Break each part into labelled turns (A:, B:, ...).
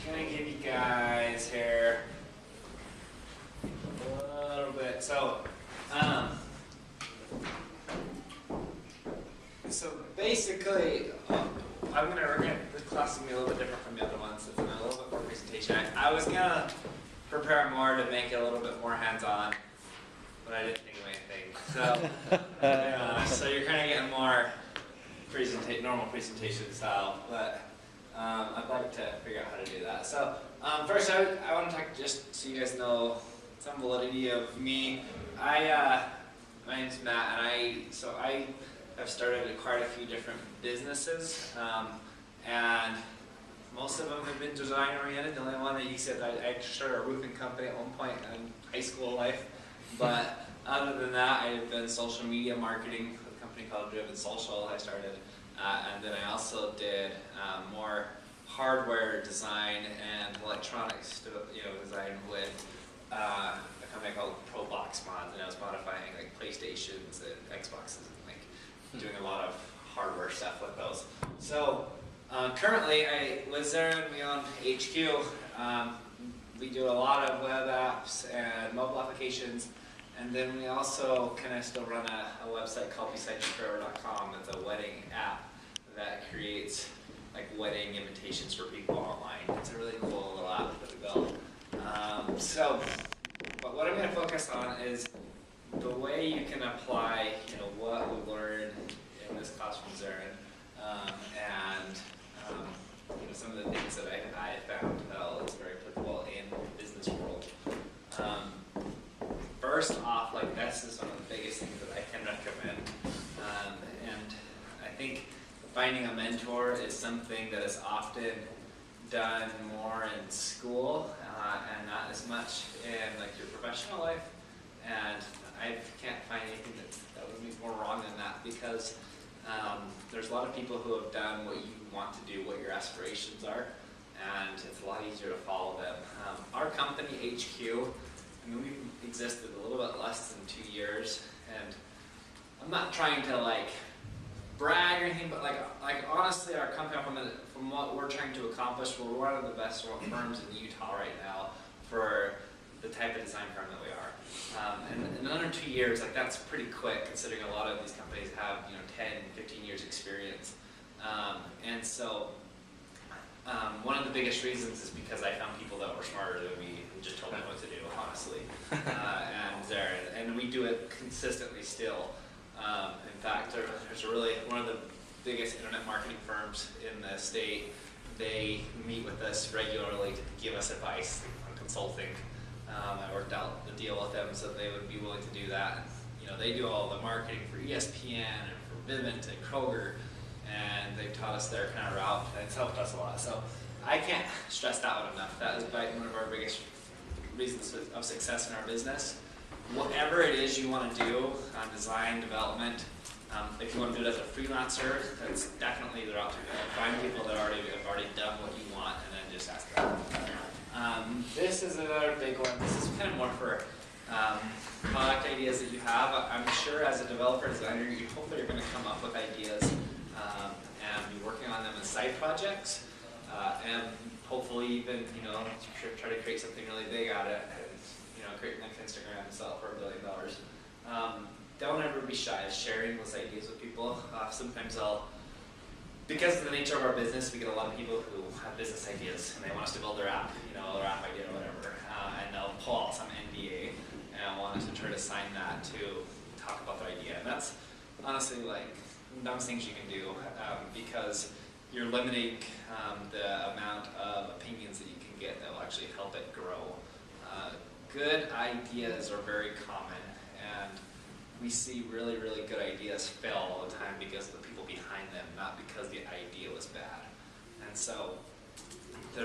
A: gonna give you guys here a little bit. So basically, this class is gonna be a little bit different from the other ones. It's a little bit more presentation. I was gonna prepare more to make it a little bit more hands-on, but I didn't think of anything. So, so you're kind of getting more normal presentation style, but I'd like to figure out how to do that. So first, I want to talk just so you guys know some validity of me. My name's Matt, and I have started quite a few different businesses, and most of them have been design oriented. The only one that you said I started a roofing company at one point in high school life, but other than that, I've been social media marketing for a company called Driven Social. I started, and then I also did more hardware design and electronics design with a company called Pro Box Mods, and I was modifying like PlayStations and Xboxes and like doing a lot of hardware stuff with those. So currently, we own HQ. We do a lot of web apps and mobile applications, and then we also kind of still run a website called BesideYourForever.com. It's a wedding app that creates like wedding invitations for people online. It's a really cool little app that we built. But what I'm going to focus on is the way you can apply, what we learned in this class from Zarin, and some of the things that I found is very applicable in the business world. First off, this is one of the biggest things that I can recommend, and I think finding a mentor is something that is often done more in school and not as much in your professional life. And I can't find anything that would be more wrong than that, because there's a lot of people who have done what you want to do, what your aspirations are, and it's a lot easier to follow them. Our company, HQ, we've existed a little bit less than 2 years, and I'm not trying to brag or anything, but honestly, our company, from what we're trying to accomplish, we're one of the best firms in Utah right now for the type of design firm that we are. And in under 2 years, that's pretty quick, considering a lot of these companies have 10, 15 years experience. And so one of the biggest reasons is because I found people that were smarter than me who just told me what to do, honestly. And we do it consistently still. In fact, there's one of the biggest internet marketing firms in the state. They meet with us regularly to give us advice on consulting. I worked out the deal with them so they would be willing to do that. They do all the marketing for ESPN and for Vivint and Kroger, and they've taught us their kind of route, and it's helped us a lot. So I can't stress that one enough. That is one of our biggest reasons of success in our business. Whatever it is you want to do on design, development, if you want to do it as a freelancer, that's definitely the route to go. Find people that have already done what you want, and then just ask them. This is another big one. This is kind of more for product ideas that you have. I'm sure as a developer, designer, hopefully you're going to come up with ideas and be working on them as side projects, and hopefully even try to create something really big out of it. Create an Instagram and sell it for $1 billion. Don't ever be shy of sharing those ideas with people. Sometimes because of the nature of our business, we get a lot of people who have business ideas and they want us to build their app, their app idea or whatever, and they'll pull out some NDA and want us to try to sign that to talk about their idea. And that's honestly the dumbest things you can do, because you're limiting the amount of opinions that you can get that will actually help it grow. Good ideas are very common, and we see really, really good ideas fail all the time because of the people behind them, not because the idea was bad. And so the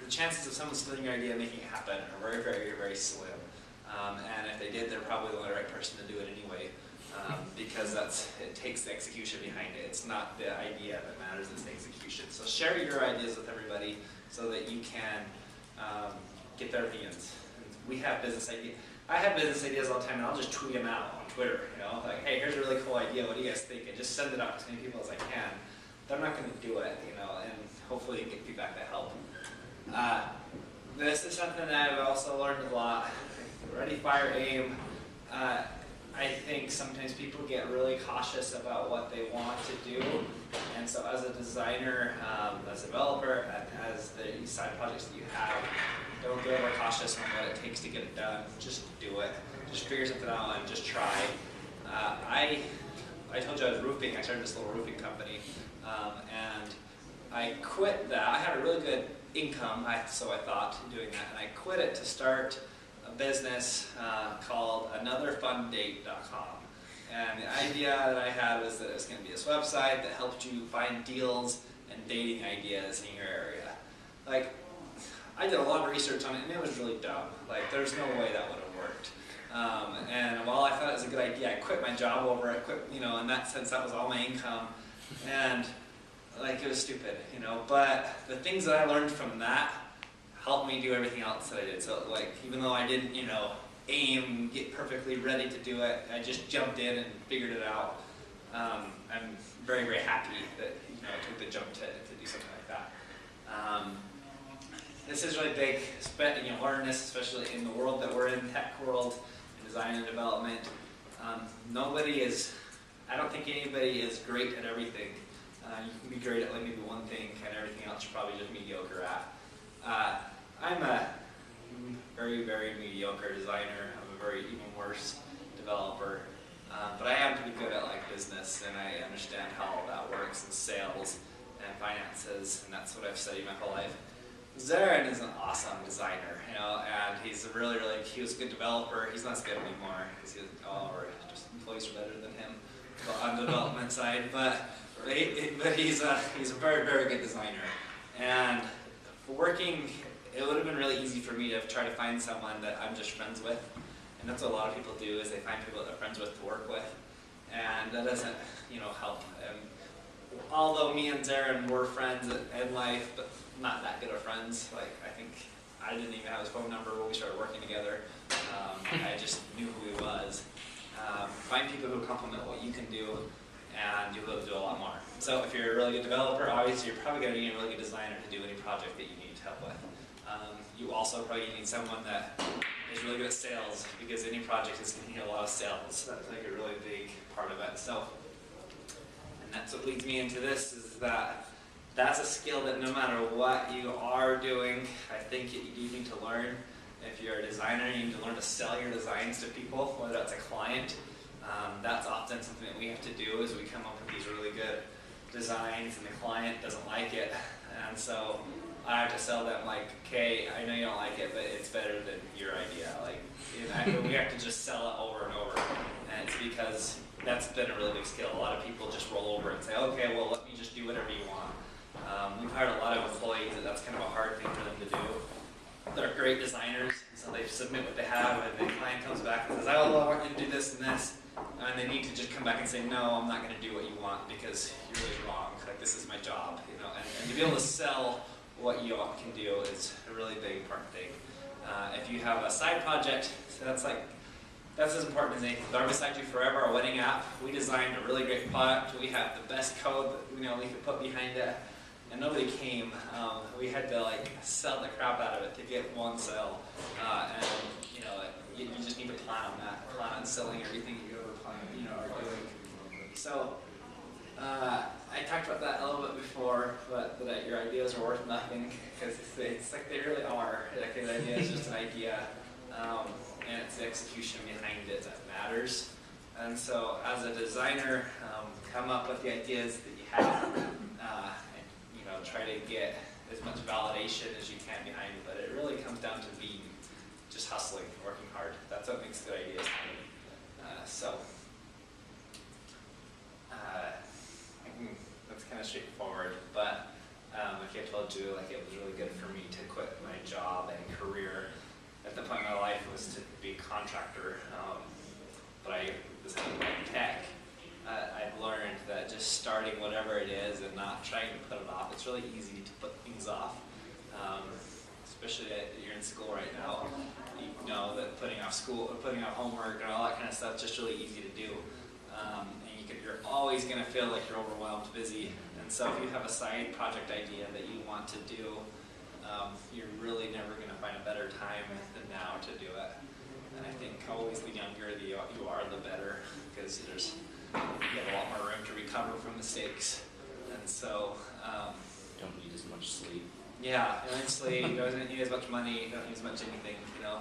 A: chances of someone stealing your idea and making it happen are very, very, very slim. And if they did, they're probably the only right person to do it anyway, because it takes the execution behind it. It's not the idea that matters, it's the execution. So share your ideas with everybody so that you can get their opinions. We have business ideas. I have business ideas all the time, and I'll just tweet them out on Twitter. Hey, here's a really cool idea. What do you guys think? And just send it out to as many people as I can. But I'm not going to do it. hopefully you get feedback that help. This is something that I've also learned a lot. Ready, fire, aim. I think sometimes people get really cautious about what they want to do, and so as a designer, as a developer, and as the side projects that you have, don't get over cautious on what it takes to get it done. Just do it. Just figure something out and just try. I told you I was roofing. I started this little roofing company, and I quit that. I had a really good income, so I thought, doing that, and I quit it to start a business called anotherfundate.com. And the idea that I had was that it was going to be this website that helped you find deals and dating ideas in your area. Like, I did a lot of research on it, and it was really dumb. Like, there's no way that would have worked. And while I thought it was a good idea, I quit my job over it. In that sense, that was all my income, and like, it was stupid, But the things that I learned from that helped me do everything else that I did. So, like, even though I didn't, aim, get perfectly ready to do it, I just jumped in and figured it out. I'm very, very happy that I took the jump to do something like that. This is really big, learn this, especially in the world that we're in, tech world, in design and development. I don't think anybody is great at everything. You can be great at like maybe one thing, and everything else you're probably just mediocre at. I'm a very, very mediocre designer. I'm a very even worse developer. But I am pretty good at like business, and I understand how all that works, and sales and finances, and that's what I've studied my whole life. Zarin is an awesome designer, and he's he was a good developer. He's not as good anymore, because just employees are better than him on the development side. But he's a very, very good designer. And working, it would have been really easy for me to try to find someone that I'm just friends with. And that's what a lot of people do, is they find people that they're friends with to work with. And that doesn't, help. And although me and Zarin were friends in life, but not that good of friends. Like, I think I didn't even have his phone number when we started working together. I just knew who he was. Find people who complement what you can do, and you'll be able to do a lot more. So if you're a really good developer, obviously you're probably going to need a really good designer to do any project that you need help with. You also probably need someone that is really good at sales, because any project is going to need a lot of sales. That's like a really big part of it. So, and that's what leads me into this, is that's a skill that no matter what you are doing, I think you need to learn. If you're a designer, you need to learn to sell your designs to people, whether that's a client. That's often something that we have to do, is we come up with these really good designs and the client doesn't like it. And so I have to sell them like, okay, I know you don't like it, but it's better than your idea. Like, we have to just sell it over and over. And it's because that's been a really big skill. A lot of people just roll over and say, okay, well, let me just do whatever you want. We've hired a lot of employees, and that's kind of a hard thing for them to do. They're great designers, so they submit what they have, and the client comes back and says, oh, well, I want you to do this and this. And they need to just come back and say, no, I'm not going to do what you want, because you're really wrong. Like, this is my job, And to be able to sell what you can do is a really big important thing. If you have a side project, so that's as important as anything. Our Beside You Forever, our wedding app, we designed a really great product. We have the best code that we could put behind it, and nobody came. We had to sell the crap out of it to get one sale, and you just need to plan on that. Plan on selling everything you ever plan, are doing. So. I talked about that a little bit before, but that your ideas are worth nothing, because it's like they really are. Like, an idea is just an idea, and it's the execution behind it that matters. And so, as a designer, come up with the ideas that you have, and try to get as much validation as you can behind it. But it really comes down to being just hustling, working hard. That's what makes good ideas happen. That's kind of straightforward, but like I told you, it was really good for me to quit my job and career. At the point in my life was to be a contractor, but I was in tech. I've learned that just starting whatever it is and not trying to put it off. It's really easy to put things off, especially you're in school right now. You know that putting off school, putting off homework, and all that kind of stuff is just really easy to do. You're always going to feel like you're overwhelmed, busy, and so if you have a side project idea that you want to do, you're really never going to find a better time than now to do it. And I think always the younger you are, the better, because you have a lot more room to recover from mistakes. And so,
B: don't need as much sleep.
A: Yeah, you don't need sleep, you don't need as much money, you don't need as much anything, you know.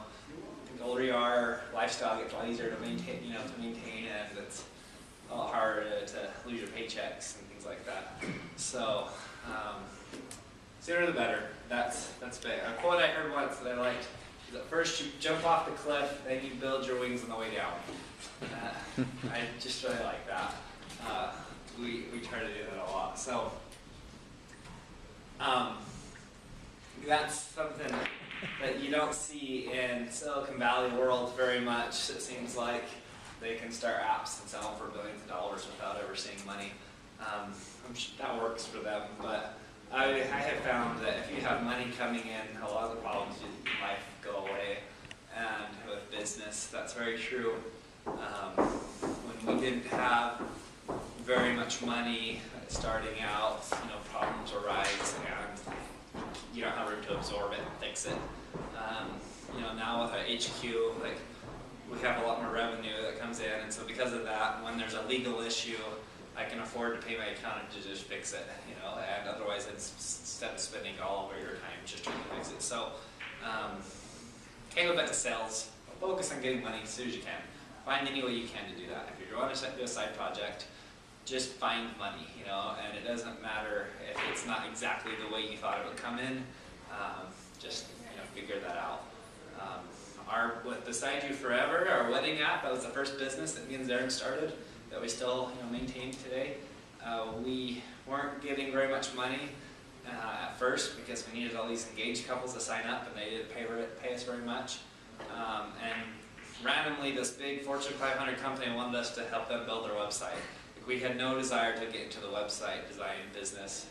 A: The older you are, lifestyle gets a lot easier to maintain, and it's a lot harder to lose your paychecks and things like that. So, sooner the better. That's big. A quote I heard once that I liked is that first you jump off the cliff, then you build your wings on the way down. I just really like that. We try to do that a lot. So, that's something that you don't see in Silicon Valley world very much. It seems like they can start apps and sell them for billions of dollars without ever seeing money. I'm sure that works for them, but I have found that if you have money coming in, a lot of the problems in life go away. And with business, that's very true. When we didn't have very much money starting out, problems arise, and you don't have room to absorb it and fix it. Now with our HQ, we have a lot more revenue that comes in, and so because of that, when there's a legal issue, I can afford to pay my accountant to just fix it, and otherwise instead of spending all of your time just trying to fix it. So, go back to sales, focus on getting money as soon as you can. Find any way you can to do that. If you're going to do a side project, just find money, and it doesn't matter if it's not exactly the way you thought it would come in, just figure that out. With Beside You Forever, our wedding app, that was the first business that me and Zarin started, that we still maintain today. We weren't getting very much money at first because we needed all these engaged couples to sign up, and they didn't pay us very much. And randomly, this big Fortune 500 company wanted us to help them build their website. We had no desire to get into the website design business,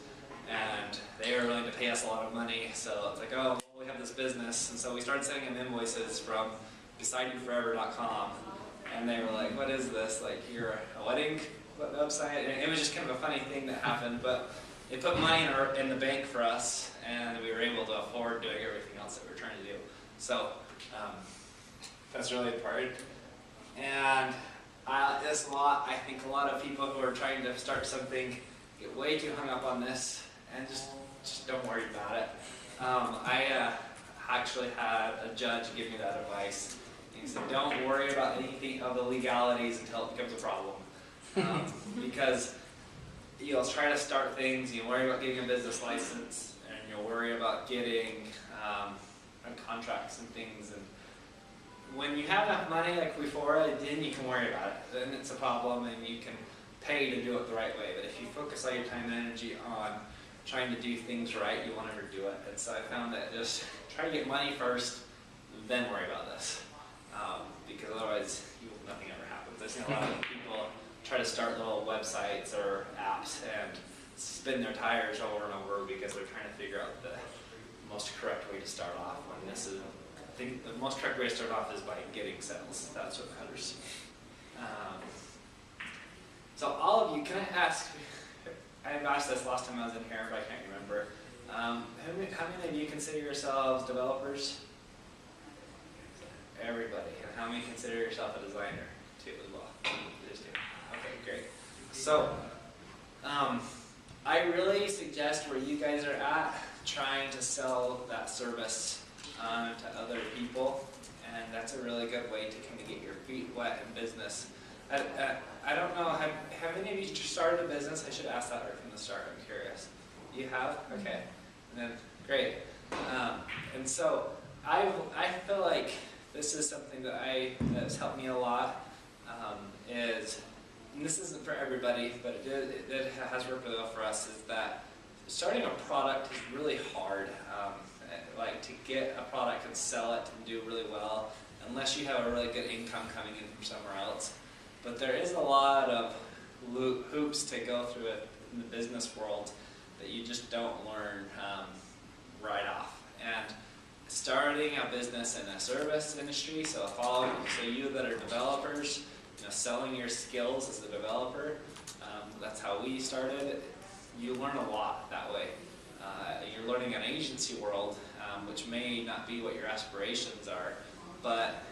A: and they were willing to pay us a lot of money, so it's like, oh, well, we have this business, and so we started sending them invoices from besideyouforever.com, and they were like, what is this, like, you're a wedding website? And it was just kind of a funny thing that happened, but it put money in the bank for us, and we were able to afford doing everything else that we were trying to do. So, that's really important. And I think a lot of people who are trying to start something get way too hung up on this, and just don't worry about it. I actually had a judge give me that advice. He said, don't worry about anything of the legalities until it becomes a problem. Because you'll try to start things, you worry about getting a business license, and you'll worry about getting contracts and things. And when you have enough money like before, then you can worry about it. Then it's a problem, and you can pay to do it the right way. But if you focus all your time and energy on trying to do things right, you won't ever do it. And so I found that just try to get money first, then worry about this. Because otherwise, nothing ever happens. I've seen a lot of people try to start little websites or apps and spin their tires over and over because they're trying to figure out the most correct way to start off. When this is, I think the most correct way to start off is by getting sales. That's what matters. So all of you, can I ask, I've asked this last time I was in here, but I can't remember. How many of you consider yourselves developers? Everybody. And how many consider yourself a designer? Two as well. Just two. Okay, great. So, I really suggest where you guys are at, trying to sell that service to other people, and that's a really good way to kind of get your feet wet in business. I don't know, have any of you started a business? I should ask that right from the start, I'm curious. You have? Okay. And then, great. And so, I feel like this is something that has helped me a lot, and this isn't for everybody, but it has worked really well for us, is that starting a product is really hard. Like to get a product and sell it and do really well, unless you have a really good income coming in from somewhere else. But there is a lot of hoops to go through it in the business world that you just don't learn right off. And starting a business in a service industry, so you that are developers, selling your skills as a developer, that's how we started. you learn a lot that way. You're learning an agency world, which may not be what your aspirations are, but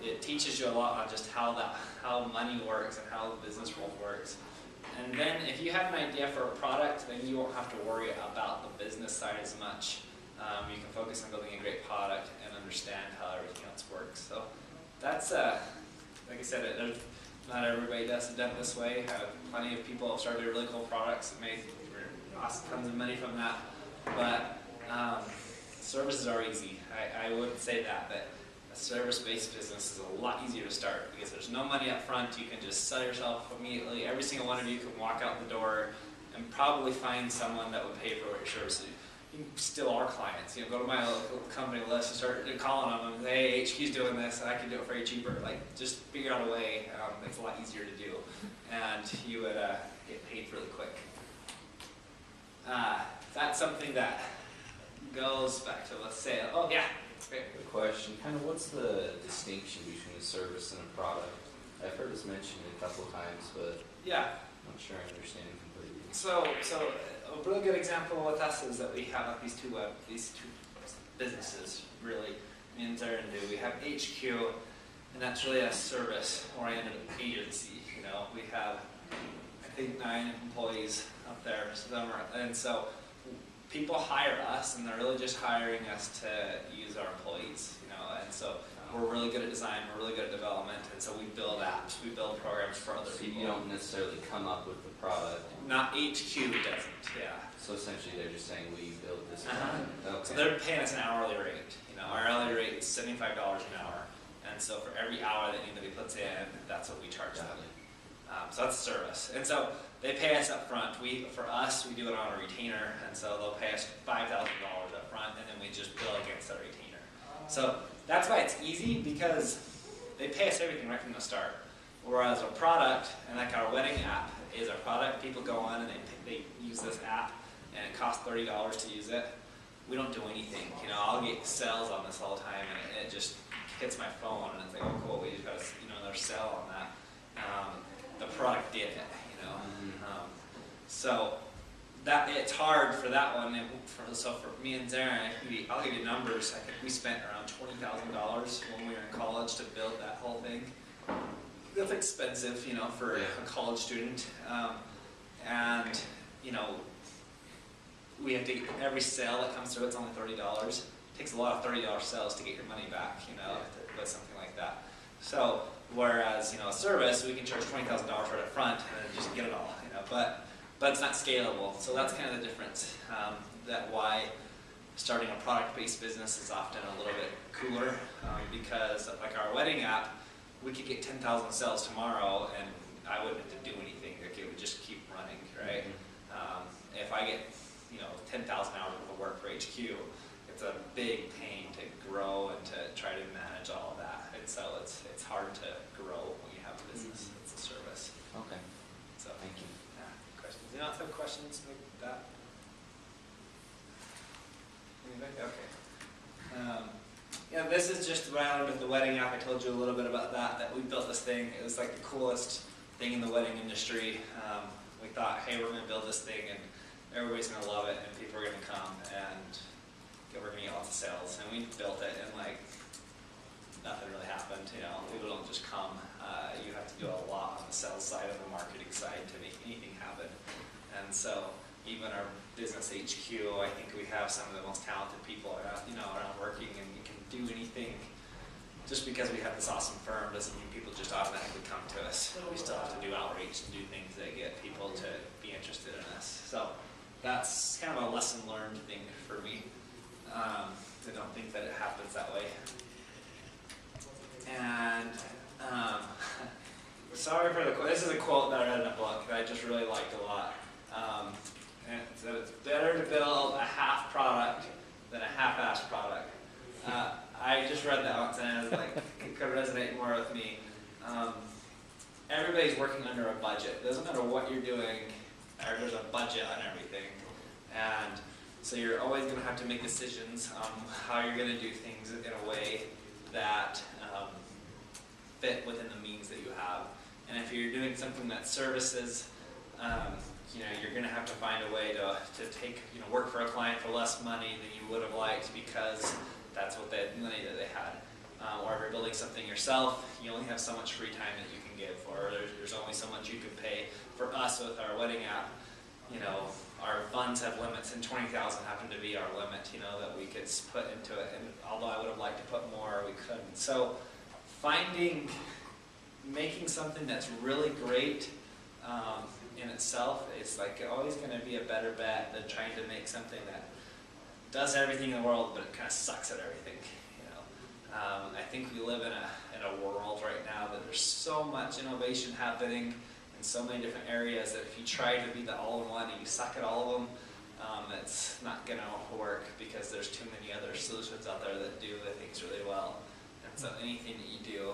A: it teaches you a lot on just how money works and how the business world works. And then if you have an idea for a product, then you won't have to worry about the business side as much. You can focus on building a great product and understand how everything else works. So that's, like I said, not everybody does it done this way. Plenty of people have started really cool products and made tons of money from that. But services are easy. I would say that a service-based business is a lot easier to start because there's no money up front. You can just sell yourself immediately. Every single one of you can walk out the door and probably find someone that would pay for your services. You can still are clients. You know, go to my local company list and start calling them and say, hey, HQ's doing this, and I can do it for you cheaper. Like, just figure out a way. It's a lot easier to do, and you would get paid really quick. That's something that goes back to, let's say, oh yeah. Great.
B: The question, kind of what's the distinction between a service and a product? I've heard this mentioned a couple of times, but
A: yeah,
B: I'm not sure I understand it completely.
A: So a really good example with us is that we have these two businesses, really, me and Darren do. We have HQ, and that's really a service-oriented agency. You know, we have, I think, 9 employees up there, and so people hire us, and they're really just hiring us to use our employees, you know, and so we're really good at design, we're really good at development, and so we build apps, we build programs for other people.
B: You don't necessarily come up with the product.
A: Not HQ doesn't, yeah.
B: So essentially they're just saying, we build this product. Okay.
A: So they're paying us an hourly rate, you know, our hourly rate is $75 an hour, and so for every hour that anybody puts in, that's what we charge them. So that's a service, and so they pay us up front. For us, we do it on a retainer, and so they'll pay us $5,000 up front, and then we just bill against that retainer. So that's why it's easy, because they pay us everything right from the start. Whereas a product, and like our wedding app, is a product. People go on and they use this app, and it costs $30 to use it. We don't do anything. You know, I'll get sales on this all the time, and it just hits my phone, and it's like, oh cool, we just got another sell on that. The product did it, you know. So that it's hard for that one. So for me and Darren, I'll give you numbers. I think we spent around $20,000 when we were in college to build that whole thing. That's expensive, you know, for a college student. And you know, we have to get every sale that comes through. It's only $30. It takes a lot of $30 sales to get your money back, you know, with something like that. So whereas, you know, a service, we can charge $20,000 right up front and then just get it all, you know, but it's not scalable. So that's kind of the difference. That why starting a product-based business is often a little bit cooler, because like our wedding app, we could get 10,000 sales tomorrow, and I wouldn't have to do anything. Like, it would just keep running, right? If I get, you know, 10,000 hours worth of work for HQ, it's a big pain to grow and to try to manage all of that. And so it's hard to grow when you have a business. It's a service.
B: Okay.
A: So
B: thank you.
A: Yeah. Questions? Do you not have questions like that? Anybody? Okay. Yeah, this is just what I learned with the wedding app. I told you a little bit about that we built this thing. It was like the coolest thing in the wedding industry. We thought, hey, we're going to build this thing, and everybody's going to love it, and people are going to come, and we're going to get lots of sales. And we built it, and like, nothing really happened. You know, people don't just come. You have to do a lot on the sales side and the marketing side to make anything happen. And so even our business HQ, I think we have some of the most talented people around, you know, around working, and you can do anything. Just because we have this awesome firm doesn't mean people just automatically come to us. We still have to do outreach and do things that get people to be interested in us. So that's kind of a lesson learned thing for me. I don't think that it happens that way. And sorry for the quote. This is a quote that I read in a book that I just really liked a lot. And it said, it's better to build a half product than a half-assed product. I just read that once, and I was like, it could resonate more with me. Everybody's working under a budget. It doesn't matter what you're doing, there's a budget on everything. And so you're always going to have to make decisions on how you're going to do things in a way that fit within the means that you have. And if you're doing something that services, you're going to have to find a way to take, work for a client for less money than you would have liked because that's what the money that they had. Or if you're building something yourself, you only have so much free time that you can give, or there's only so much you can pay. For us with our wedding app, our funds have limits, and 20,000 happened to be our limit, that we could put into it. And although I would have liked to put more, we couldn't. So making something that's really great in itself is like always going to be a better bet than trying to make something that does everything in the world, but it kind of sucks at everything. I think we live in a world right now that there's so much innovation happening in so many different areas that if you try to be the all-in-one and you suck at all of them, it's not going to work because there's too many other solutions out there that do the things really well. And so anything that you do,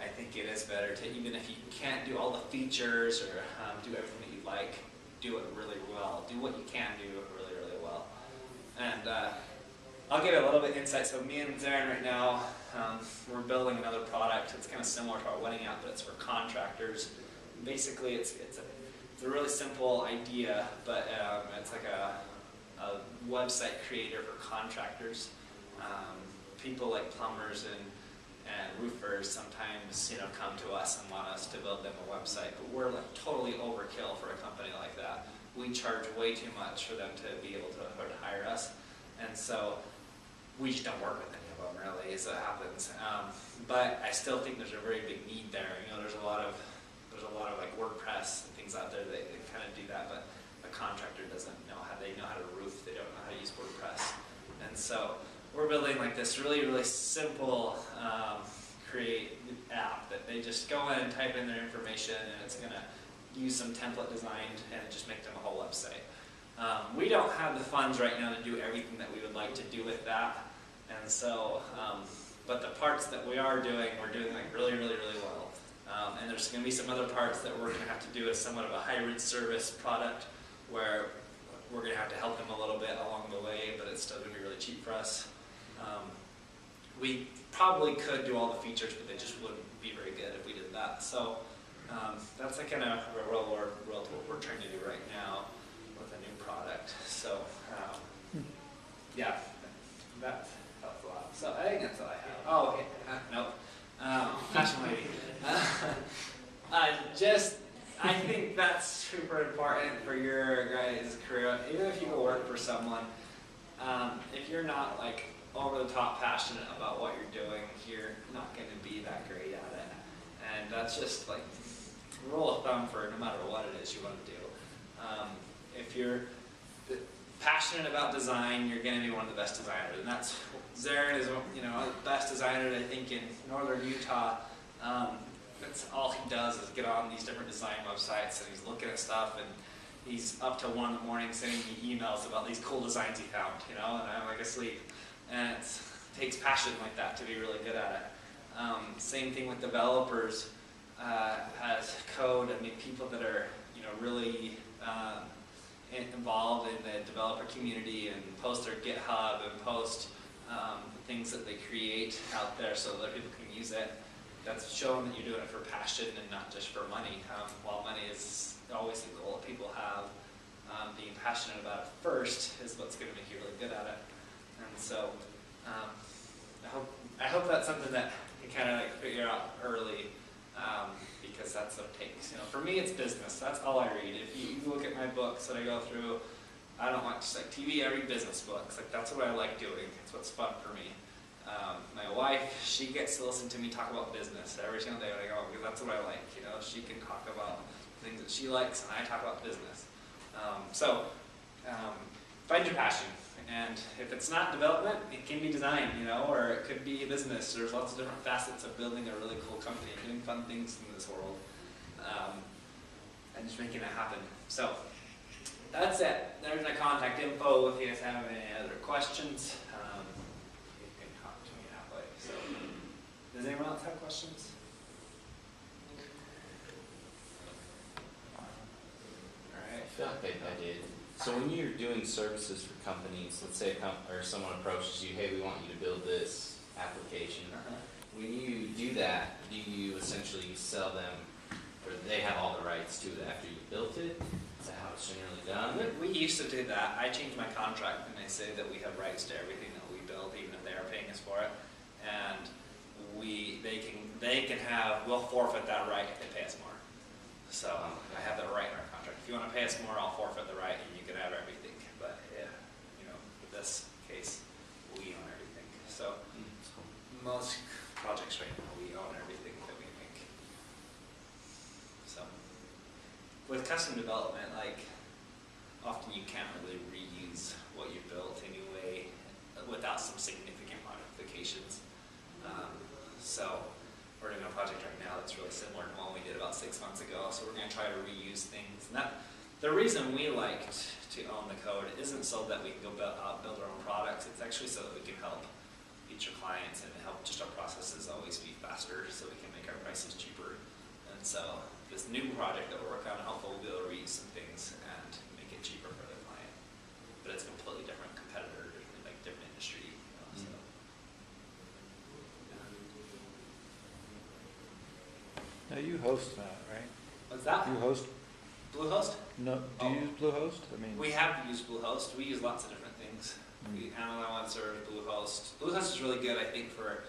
A: I think it is better to, even if you can't do all the features or do everything that you like, do it really well. Do what you can do really, really well. And I'll give you a little bit of insight. So me and Zarin right now, we're building another product. It's kind of similar to our wedding app, but it's for contractors. Basically, it's a really simple idea, but it's like a website creator for contractors. People like plumbers and roofers sometimes come to us and want us to build them a website, but we're like totally overkill for a company like that. We charge way too much for them to be able to hire us, and so we just don't work with any of them really, as it happens. But I still think there's a very big need there. There's a lot of like WordPress and things out there that kind of do that, but a contractor doesn't know how. They know how to roof, they don't know how to use WordPress, and so we're building like this really, really simple create app that they just go in and type in their information, and it's going to use some template designed and just make them a whole website. We don't have the funds right now to do everything that we would like to do with that, and so, but the parts that we are doing, we're doing like really, really, really well. And there's going to be some other parts that we're going to have to do as somewhat of a hybrid service product where we're going to have to help them a little bit along the way, but it's still going to be really cheap for us. We probably could do all the features, but they just wouldn't be very good if we did that. So that's like kind of what we're trying to do right now with a new product. So yeah, that helps a lot. So I think that's all I have. Oh, okay. Nope. Fashion lady. I think that's super important for your guys' career. Even if you go work for someone, if you're not like over the top passionate about what you're doing, you're not going to be that great at it. And that's just like rule of thumb for no matter what it is you want to do. If you're passionate about design, you're going to be one of the best designers. And that's, Zarin is the best designer I think in northern Utah. That's all he does is get on these different design websites, and he's looking at stuff, and he's up till 1 in the morning sending me emails about these cool designs he found, and I'm like asleep. And it takes passion like that to be really good at it. Same thing with developers as code. I mean, people that are really involved in the developer community and post their GitHub and post things that they create out there so that other people can use it. That's showing that you're doing it for passion and not just for money. While money is always the goal that people have, being passionate about it first is what's going to make you really good at it. And so I hope that's something that you kind of like figure out early, because that's what it takes. For me, it's business. That's all I read. If you look at my books that I go through, I don't watch like TV. I read business books. Like that's what I like doing. It's what's fun for me. My wife, she gets to listen to me talk about business every single day when I go home, because that's what I like. She can talk about things that she likes, and I talk about business. Find your passion. And if it's not development, it can be design, or it could be business. There's lots of different facets of building a really cool company, doing fun things in this world, and just making it happen. So that's it. There's my contact info if you guys have any other questions. You can talk to me that way. So, does anyone else have questions? All right.
B: I feel like I did. So when you're doing services for companies, let's say or someone approaches you, hey, we want you to build this application. When you do that, do you essentially sell them or they have all the rights to it after you built it? Is that how it's generally done?
A: We used to do that. I changed my contract and I say that we have rights to everything that we build, even if they are paying us for it. And they can have, we'll forfeit that right if they pay us more. So I have that right in our contract. If you want to pay us more, I'll forfeit the right and you can have everything. But yeah, you know, in this case, we own everything. So most projects right now, we own everything that we make. So with custom development, like often you can't really reuse what you built anyway without some significant modifications. So we're doing a project right now that's really similar to one we did about 6 months ago. So we're going to try to reuse things. And the reason we liked to own the code isn't so that we can go build our own products. It's actually so that we can help future clients and help just our processes always be faster, so we can make our prices cheaper. And so this new project that we're working on, hopefully we'll be able to reuse some things and make it cheaper for the client. But it's a completely different competitor, like different industry. You know, so.
C: Now you host that, right?
A: What's that?
C: You host?
A: Bluehost?
C: No, do you use Bluehost? I mean,
A: We have used Bluehost. We use lots of different things. We Amazon Web Service, Bluehost. Bluehost is really good, I think, for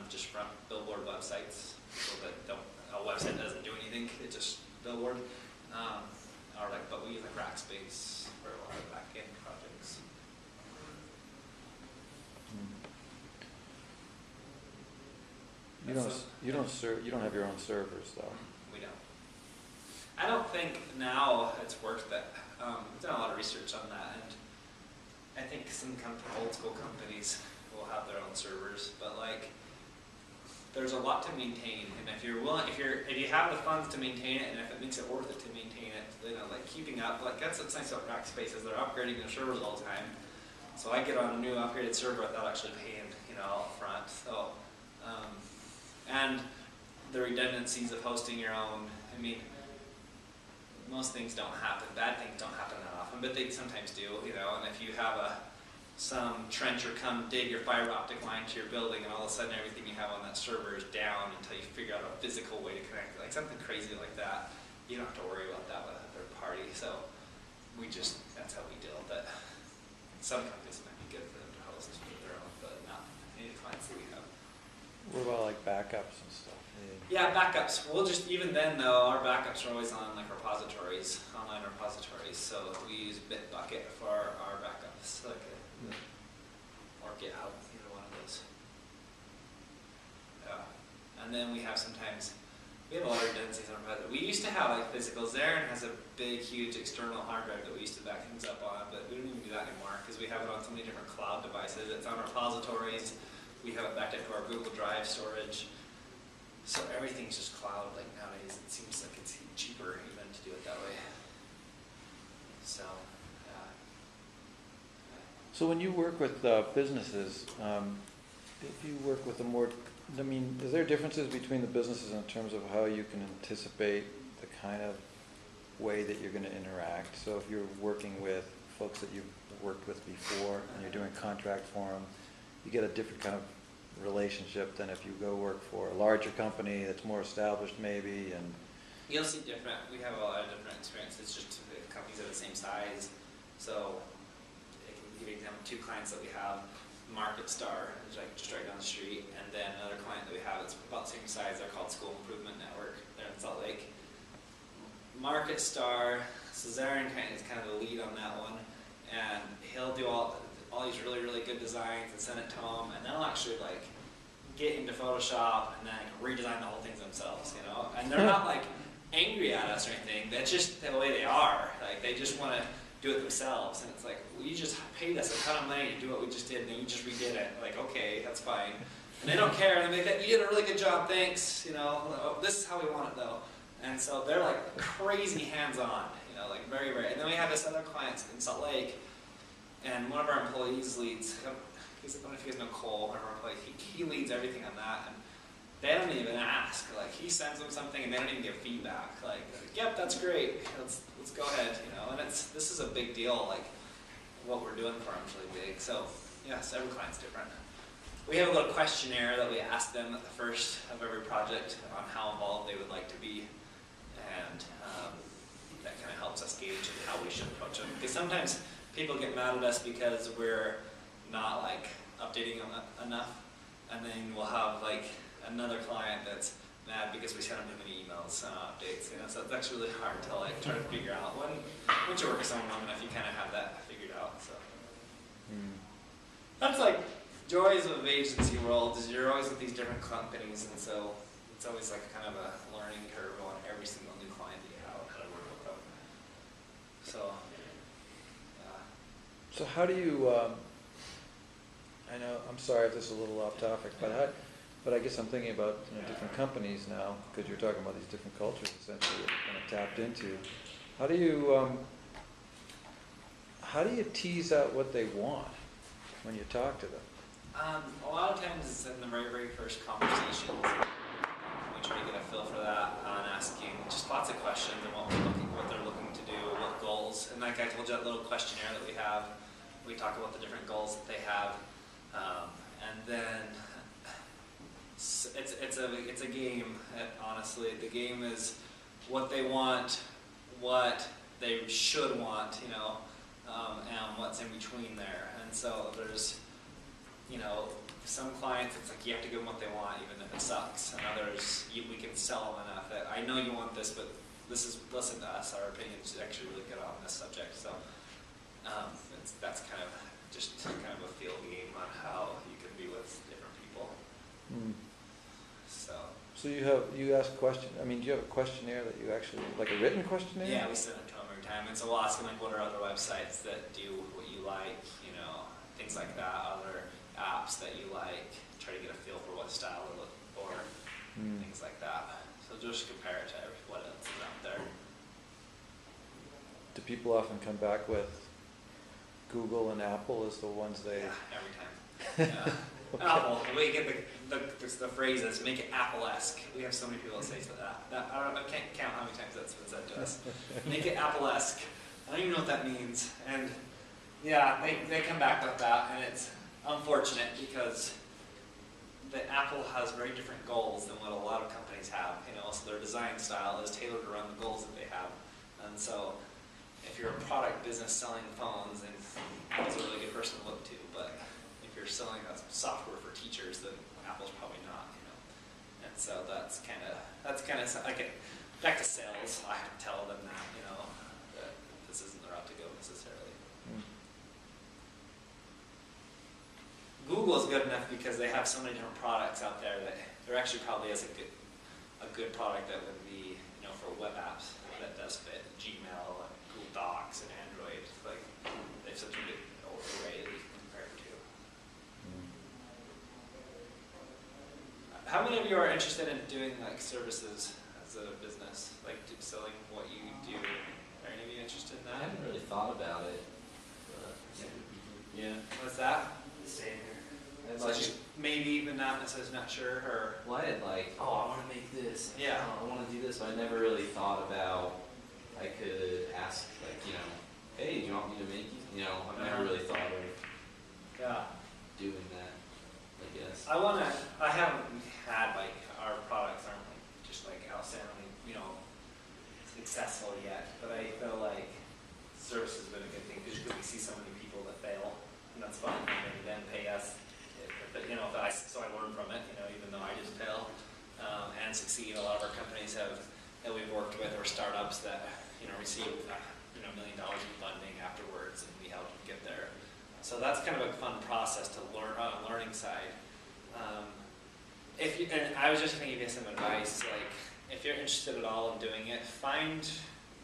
A: just front billboard websites. So that a website doesn't do anything; it just billboard. But we use like Rackspace for a lot of back-end projects.
C: you don't have your own servers though.
A: We don't. I don't think now it's worked that. We've done a lot of research on that, and I think some old school companies will have their own servers, but like there's a lot to maintain, and if you have the funds to maintain it, and if it makes it worth it to maintain it, you know, like keeping up, like that's what's nice about Rackspace is they're upgrading their servers all the time. So I get on a new upgraded server without actually paying, you know, up front. So, and the redundancies of hosting your own. I mean, most things don't happen. Bad things don't happen that often, but they sometimes do, you know. And if you have some trencher come dig your fiber optic line to your building, and all of a sudden everything you have on that server is down until you figure out a physical way to connect it, like something crazy like that, you don't have to worry about that with a third party. So that's how we deal with it. Some companies might be good for them to host their own, but not any clients that we have.
C: What about like backups and stuff?
A: Yeah, backups. We'll just, even then though, our backups are always on like repositories, online repositories. So we use Bitbucket for our backups, like or GitHub, either one of those. Yeah. And then we have a lot of redundancies on our project. We used to have like physicals. Zarin has a big, huge external hard drive that we used to back things up on, but we don't even do that anymore because we have it on so many different cloud devices. It's on repositories. We have it backed up to our Google Drive storage. So everything's just cloud. Like nowadays, it seems like it's cheaper even to do it that way. So,
C: So when you work with businesses, if you work with is there differences between the businesses in terms of how you can anticipate the kind of way that you're going to interact? So if you're working with folks that you've worked with before and you're doing contract for them, you get a different kind of relationship than if you go work for a larger company that's more established maybe. And
A: you'll see different. We have a lot of different experiences just with companies of the same size. So I can give you an example. 2 clients that we have. Market Star is like just right down the street, and then another client that we have that's about the same size. They're called School Improvement Network. They're in Salt Lake. Market Star, so Zarin is kind of the lead on that one, and he'll do all these really, really good designs and send it to them, and they'll actually like get into Photoshop and then redesign the whole thing themselves, you know. And they're not like angry at us or anything. That's just the way they are. Like they just want to do it themselves, and it's like, well, you just paid us a ton of money to do what we just did, and then you just redid it. Like, okay, that's fine. And they don't care, and they think, you did a really good job, thanks, you know, this is how we want it though. And so they're like crazy hands-on, you know, like very, very. And then we have this other client in Salt Lake, and one of our employees leads, I don't know if you guys know Cole, one of our employees, he leads everything on that, and they don't even ask. Like, he sends them something and they don't even give feedback. Like, yep, that's great. Let's go ahead, you know. And this is a big deal. Like, what we're doing for them is really big. So, yes, every client's different. We have a little questionnaire that we ask them at the first of every project on how involved they would like to be. and that kind of helps us gauge how we should approach them. Because sometimes people get mad at us because we're not like updating them enough, and then we'll have like another client that's mad because we send them too many emails and updates. You know, so it's actually really hard to like try to figure out once you work with someone long enough, you kind of have that figured out. So that's like joys of agency world, is you're always with these different companies, and so it's always like kind of a learning curve on every single new client that you have, how to work with them. So,
C: So how do you, I know, I'm sorry if this is a little off topic, but I guess I'm thinking about, you know, different companies now, because you're talking about these different cultures essentially that you're kind of tapped into. How do you tease out what they want when you talk to them?
A: a lot of times it's in the very, very first conversations. We try to get a feel for that and asking just lots of questions and what they're looking to do, what goals. And like I told you, that little questionnaire that we have, we talk about the different goals that they have, and then it's a game. Honestly, the game is what they want, what they should want, you know, and what's in between there. And so there's, you know, some clients it's like you have to give them what they want even if it sucks, and others we can sell them enough that I know you want this, but listen to us. Our opinion is actually really good on this subject. So that's kind of just kind of a field game on how you can be with different people. So
C: you ask questions. I mean, do you have a questionnaire that you actually, like a written questionnaire?
A: yeah, we send it to them every time. And so we'll ask them like, what are other websites that do what you like, you know, things like that, other apps that you like, try to get a feel for what style they're looking for, things like that. So just compare it to what else is out there.
C: Do people often come back with Google and Apple as the ones they...
A: Yeah, every time. Yeah.
C: Okay.
A: Apple, we get the phrases, make it Apple-esque. We have so many people that say that. I can't count how many times that's been said to us. Make it Apple-esque. I don't even know what that means. And yeah, they come back with that, and it's unfortunate because the Apple has very different goals than what a lot of companies have. You know, so their design style is tailored around the goals that they have. And so if you're a product business selling phones, then Apple's a really good person to look to. But if you're selling a software for teachers, then Apple's probably not, you know. And so that's kind of like back to sales. I have to tell them that, you know, that this isn't the route to go necessarily. Google is good enough because they have so many different products out there that there actually probably is a good product that would be, you know, for web apps that does fit Gmail and Google Docs and Android. Like they have such a good array that you can compare it to. How many of you are interested in doing like services as a business, like selling what you do? Are any of you interested in
B: I
A: that?
B: haven't really thought about it. But yeah.
A: What's that?
D: Same here.
B: I'd
A: So
B: like
A: just maybe, but not necessarily, not sure, or
B: well, I had like, oh, I want to make this.
A: Yeah.
B: Oh, I want to do this, but I never really thought about. I could ask, like, you know, hey, do you want me to make you? You know, I've never really thought of
A: yeah.
B: doing that. I guess.
A: I haven't had like our products aren't like just like outstanding, you know, successful yet, but I feel like service has been a good thing because we see so many people that fail, and that's fun. And maybe then pay us, you know, so I learn from it, you know, even though I didn't fail and succeed. A lot of our companies that we've worked with are startups that, you know, receive $1 million in funding afterwards, and we help them get there. So that's kind of a fun process to learn on a learning side. And I was just going to give you some advice, like if you're interested at all in doing it, find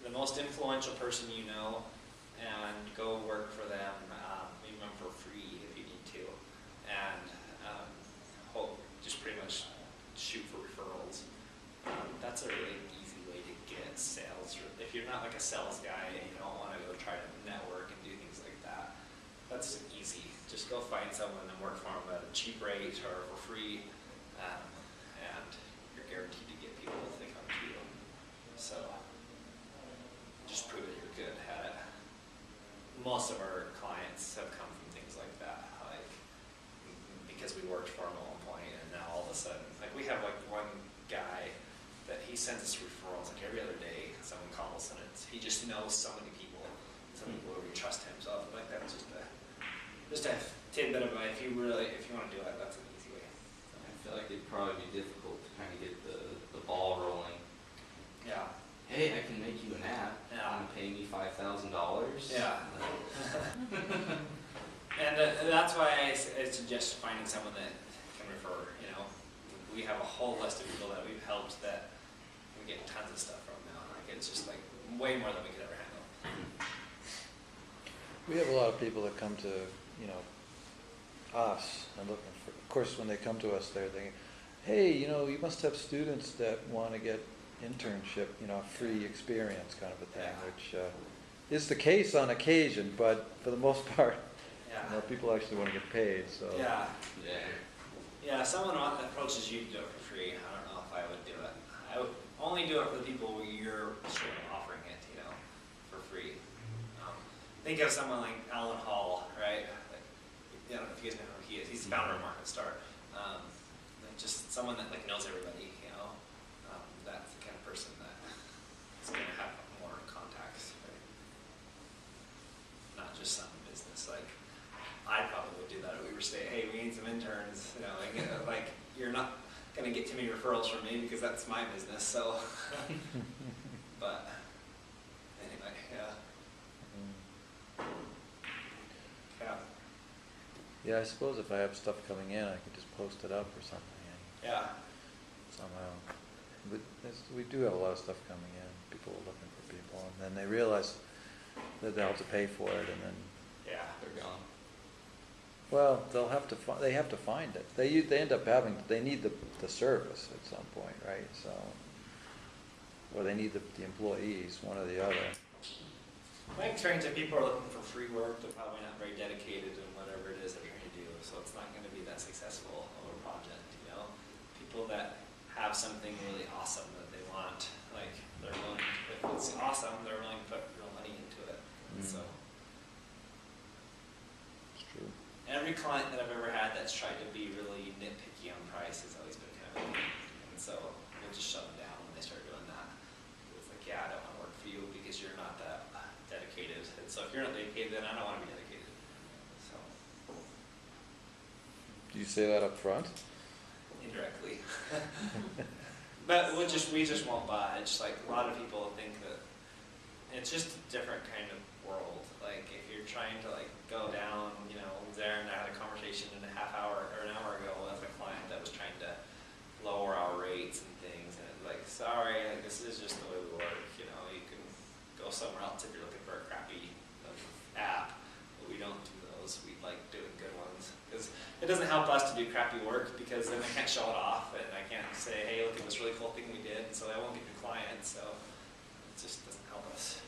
A: the most influential person you know and go work for them, maybe them for free if you need to, and just pretty much shoot for referrals. That's a really easy way to get sales. If you're not like a sales guy and you don't want to go try to network and do things like that, that's easy. Just go find someone and work for them at a cheap rate or for free, and you're guaranteed to get people if they come to you. So just prove that you're good at it. Most of our clients have come from things like that, like because we worked for them at one point, and now all of a sudden, like we have like one guy that he sends us referrals like every other day. Someone calls, and he just knows so many people. Some people who trust him. So like that's just a tidbit of if you want to do it, that's an easy way.
B: I feel like it'd probably be difficult to kind of get the ball rolling.
A: Yeah.
B: Hey, I can make you an app.
A: Yeah.
B: Pay me $5,000.
A: Yeah. And that's why I suggest finding someone that can refer. You know, we have a whole list of people that we've helped that we get tons of stuff from now. Like it's just like way more than we could ever handle.
C: We have a lot of people that come to, you know, us and looking for, of course, when they come to us, they're thinking, hey, you know, you must have students that want to get internship, you know, free experience kind of a thing,
A: Yeah.
C: which is the case on occasion, but for the most part,
A: Yeah.
C: you know, people actually want to get paid, so.
A: Yeah.
B: Yeah.
A: Yeah, if someone approaches you to do it for free, I don't know if I would do it. I would only do it for the people where you're sort of offering it, you know, for free. Think of someone like Alan Hall, right? Like, I don't know if you guys know who he is. He's the founder of Market Start. Just someone that like knows everybody, you know. That's the kind of person that is going to have more contacts, right? Not just some business. Like I probably would do that if we were saying, hey, we need some interns. You know, like you're not going to get too many referrals from me because that's my business. So, but anyway, yeah. Yeah.
C: Yeah, I suppose if I have stuff coming in, I could just post it up or something
A: Yeah.
C: somehow. But we do have a lot of stuff coming in. People are looking for people, and then they realize that they'll have to pay for it, and then,
A: Yeah.
B: They're gone.
C: well, they have to find it. They end up they need the service at some point, right? So, or they need the employees, one or the other.
A: My experience, if people are looking for free work, they're probably not very dedicated in whatever it is they're trying to do, so it's not going to be that successful of a project, you know? People that have something really awesome that they want, like, they're willing, if it's awesome, they're willing to put real money into it. So,
C: It's true.
A: every client that I've ever had that's tried to be really nitpicky on price has always been kind of, and so we'll just shut them down when they start doing that. It's like, yeah, I don't want to work for you because you're not that dedicated. And so if you're not dedicated, then I don't want to be dedicated. So
C: Do you say that up front?
A: indirectly. But we just won't budge. Like a lot of people think that it's just a different kind of world. Like if you're trying to like go down, you know, there and I had a conversation in a half hour or an hour ago with a client that was trying to lower our rates and things, and it's like, sorry, like, this is just the way we work. You know, you can go somewhere else if you're looking for a crappy app, but we don't do those. We like doing good ones because it doesn't help us to do crappy work because then I can't show it off and I can't say, hey, look at this really cool thing we did, so I won't get the client. So it just doesn't help us.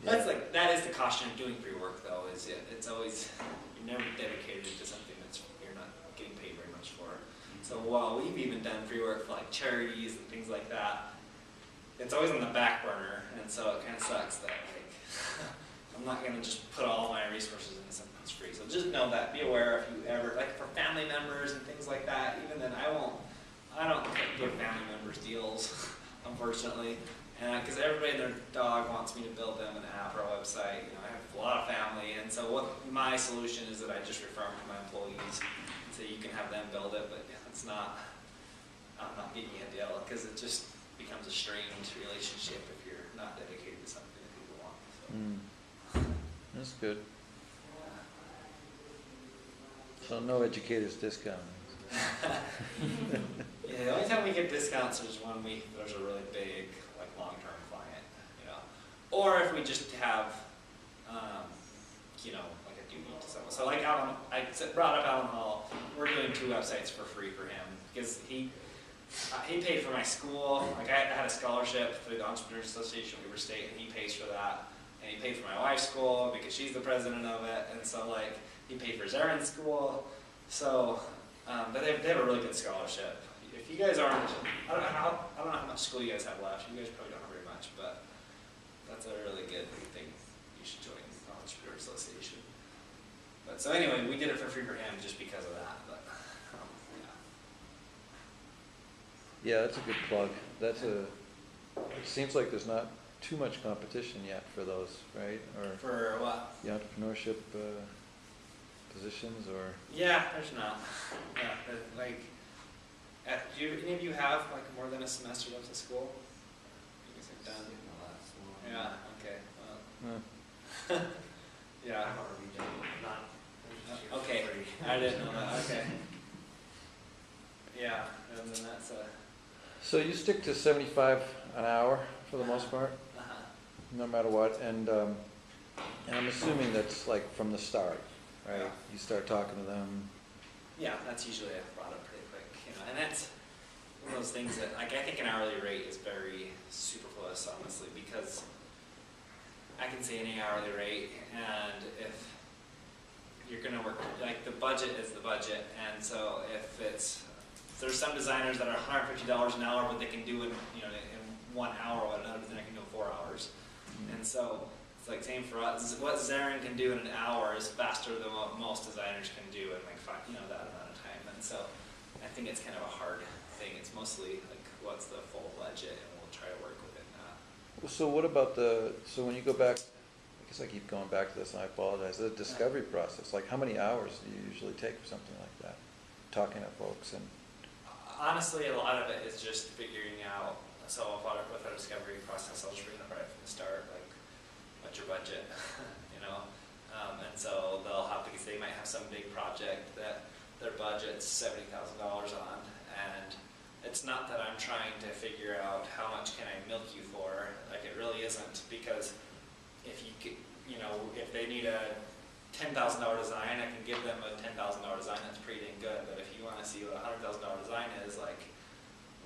A: So, that's like that is the caution of doing free work though. Is it's always you're never dedicated to something that's you're not getting paid very much for. So while we've even done free work for like charities and things like that, it's always on the back burner, and so it kind of sucks that like I'm not going to just put all my resources into something that's free. So just know that. Be aware if you ever like for family members and things like that. Even then, I don't give family members deals, unfortunately, and because everybody and their dog wants me to build them an app or a website. You know, I have a lot of family, and so what my solution is that I just refer them to my employees, so you can have them build it, but it's not. I'm not giving you a deal because it just becomes a strained relationship if you're not dedicated to something that people want. So.
C: That's good. So no educators discount.
A: Yeah, the only time we get discounts is when there's a really big, like long-term client, you know, or if we just have, you know, like a duty to someone. So like I brought up Alan Hall. We're doing 2 websites for free for him because he paid for my school. Like I had a scholarship through the Entrepreneurs Association of Weber State, and he pays for that. And he paid for my wife's school because she's the president of it, and so like he paid for Zaren's school. So, but they have a really good scholarship. If you guys aren't, I don't know how much school you guys have left. You guys probably don't have very much, but that's a really good thing. You should join the Entrepreneur Association. But so anyway, we did it for free for him just because of that. But yeah.
C: Yeah, that's a good plug. It seems like there's not too much competition yet for those, right? Or
A: For what?
C: the entrepreneurship positions, or?
A: Yeah, there's not. Yeah, but, like, do any of you have like more than a semester left of school? You guys are done. Yeah. Okay. Well. Yeah. Okay. I didn't know that. Okay. Yeah, and then that's a.
C: So you stick to 75 an hour for the most part, no matter what, and I'm assuming that's like from the start, right?
A: Yeah.
C: You start talking to them.
A: Yeah, that's usually brought up pretty quick, and that's one of those things that, like, I think an hourly rate is very superfluous, honestly, because I can say any hourly rate, and if you're gonna work, like, the budget is the budget, and so if there's some designers that are $150 an hour, but they can do it, in 1 hour, what another designer can do in 4 hours, and so it's like same for us. What Zarin can do in an hour is faster than what most designers can do in like that amount of time. And so I think it's kind of a hard thing. It's mostly like what's the full budget, and we'll try to work within that.
C: Well, so what about so when you go back, I guess I keep going back to this and I apologize, the discovery process, like how many hours do you usually take for something like that? Talking to folks and.
A: Honestly, a lot of it is just figuring out, so with our discovery process, I'll just bring it right from the start, like, what's your budget, and so they'll have, because they might have some big project that their budget's $70,000 on, and it's not that I'm trying to figure out how much can I milk you for, like, it really isn't, because if if they need a $10,000 design, I can give them a $10,000 design, that's pretty dang good, but if you want to see what a $100,000 design is, like,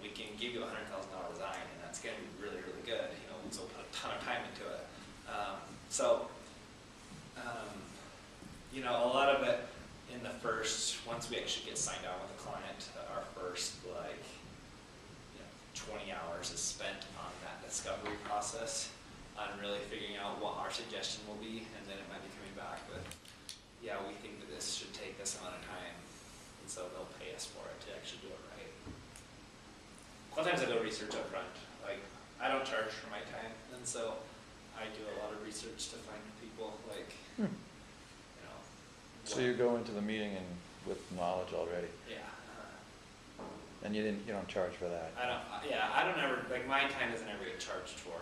A: we can give you a $100,000 design, and that's going to be really, really good, so we'll put a ton of time into it. A lot of it in the first, once we actually get signed on with a client, our first, 20 hours is spent on that discovery process, on really figuring out what our suggestion will be, and then it might be coming back with, yeah, we think that this should take this amount of time, and so they'll pay us for it to actually do it right. Sometimes I do research up front, like, I don't charge for my time, and so I do a lot of research to find people, like,
C: So you go into the meeting with knowledge already,
A: yeah.
C: and you don't charge for that.
A: I don't ever, like, my time doesn't ever get charged for.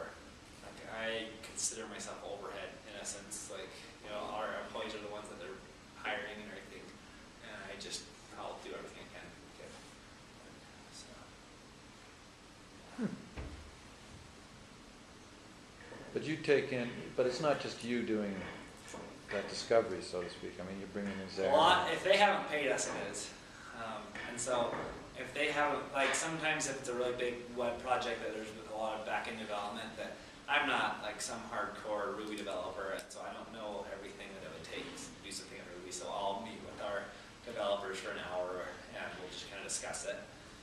A: Like, I consider myself overhead, in a sense, like, our employees are the ones that they're hiring and everything, and I'll do everything I can to get. So.
C: But it's not just you doing that discovery, so to speak. I mean, you're bringing in Zarin.
A: A lot, if they haven't paid us, it is. And so if they haven't, like, sometimes if it's a really big web project that there's a lot of back-end development, that I'm not like some hardcore Ruby developer, and so I don't know everything that it would take to do something in Ruby. So I'll meet with our developers for an hour, and we'll just kind of discuss it.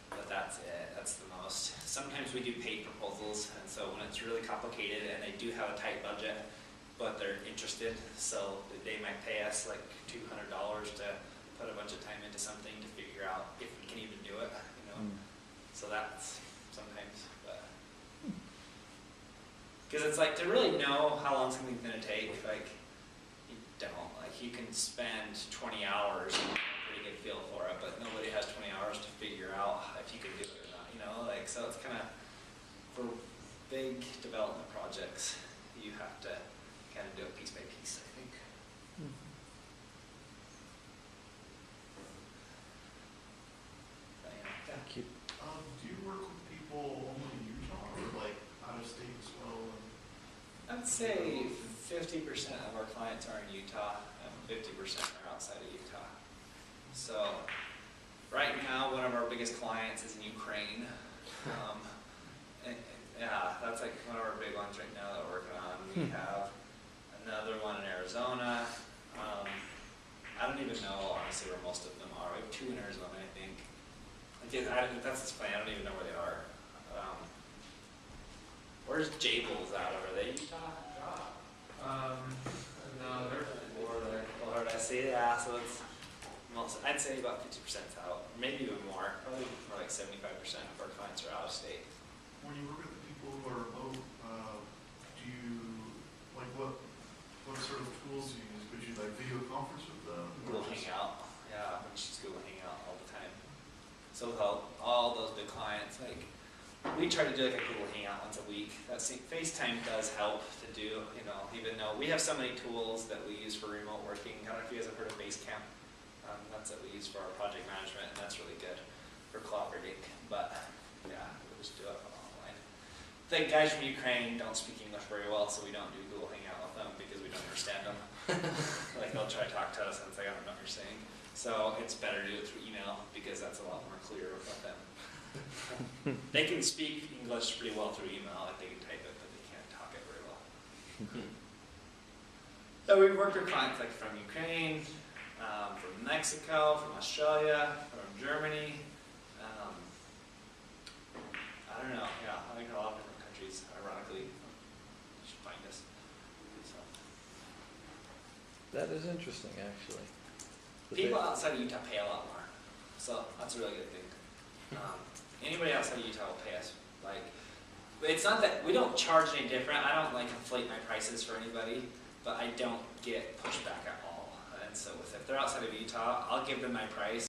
A: But that's it. That's the most. Sometimes we do paid proposals, and so when it's really complicated and they do have a tight budget, but they're interested, so they might pay us like $200 to put a bunch of time into something to figure out if we can even do it, So that's sometimes, but because it's like, to really know how long something's gonna take, like, you don't. Like, you can spend 20 hours and get a pretty good feel for it, but nobody has 20 hours to figure out if you can do it or not, Like, so it's kind of, for big development projects, you have to kind of do it piece by piece, I think. But, yeah.
C: Thank you.
D: Do you work with people only in Utah or like out of state as well?
A: I'd say 50% of our clients are in Utah and 50% are outside of Utah. So right now, one of our biggest clients is in Ukraine. Yeah, that's like one of our big ones right now that we're working on. We have another one in Arizona. I don't even know, honestly, where most of them are. We have 2 in Arizona, I think. That's just funny. I don't even know where they are. Where's Jables out of? Are they Utah?
E: No, they're Florida.
A: Florida. See, yeah. So it's I'd say about 50%'s out, maybe even more. Probably more like 75% of our clients are out of state.
D: When you work with the people who are remote, do you, like, what sort of tools do you use? Could you like video conference with them? or
A: Google
D: just-
A: Hangout, yeah, we just Google Hangout all the time. So with all those big clients, like, we try to do like a Google Hangout once a week. FaceTime does help to do, you know, even though we have so many tools that we use for remote working. I don't know if you guys have heard of Basecamp. That's what we use for our project management, and that's really good for collaborating. But yeah, we'll just do it online. The guys from Ukraine don't speak English very well, so we don't do Google Hangout with them because we don't understand them. Like they'll try to talk to us and say, I don't know what you're saying. So it's better to do it through email because that's a lot more clear with them. They can speak English pretty well through email, like they can type it, but they can't talk it very well. So we've worked with clients like from Ukraine, from Mexico, from Australia, from Germany. I don't know, yeah, I think a lot of different countries, ironically, should find us. So,
C: That is interesting, actually. But
A: people
C: they-
A: outside of Utah pay a lot more, so that's a really good thing. Anybody outside of Utah will pay us. Like, it's not that we don't charge any different. I don't like inflate my prices for anybody, but I don't get pushback at all. And so if they're outside of Utah, I'll give them my price.